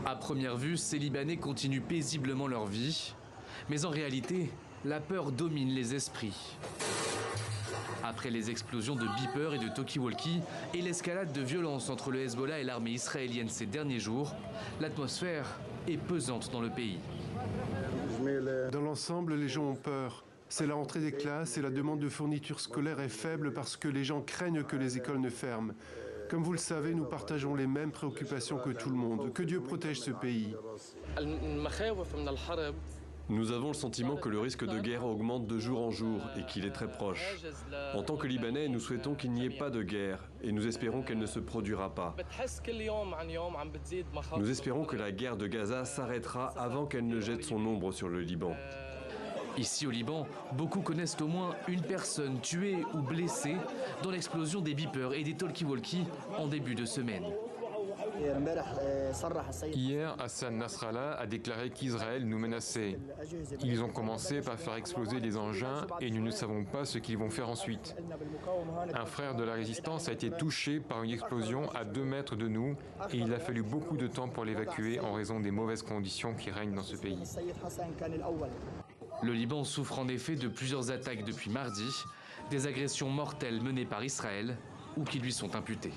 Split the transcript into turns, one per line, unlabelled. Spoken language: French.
À première vue, ces Libanais continuent paisiblement leur vie, mais en réalité, la peur domine les esprits. Après les explosions de beepers et de talkie-walkie et l'escalade de violence entre le Hezbollah et l'armée israélienne ces derniers jours, l'atmosphère est pesante dans le pays.
Dans l'ensemble, les gens ont peur. C'est la rentrée des classes et la demande de fournitures scolaires est faible parce que les gens craignent que les écoles ne ferment. Comme vous le savez, nous partageons les mêmes préoccupations que tout le monde. Que Dieu protège ce pays.
Nous avons le sentiment que le risque de guerre augmente de jour en jour et qu'il est très proche. En tant que Libanais, nous souhaitons qu'il n'y ait pas de guerre et nous espérons qu'elle ne se produira pas. Nous espérons que la guerre de Gaza s'arrêtera avant qu'elle ne jette son ombre sur le Liban.
Ici au Liban, beaucoup connaissent au moins une personne tuée ou blessée dans l'explosion des beepers et des talkie-walkie en début de semaine.
Hier, Hassan Nasrallah a déclaré qu'Israël nous menaçait. Ils ont commencé par faire exploser les engins et nous ne savons pas ce qu'ils vont faire ensuite. Un frère de la résistance a été touché par une explosion à 2 mètres de nous et il a fallu beaucoup de temps pour l'évacuer en raison des mauvaises conditions qui règnent dans ce pays.
Le Liban souffre en effet de plusieurs attaques depuis mardi, des agressions mortelles menées par Israël ou qui lui sont imputées.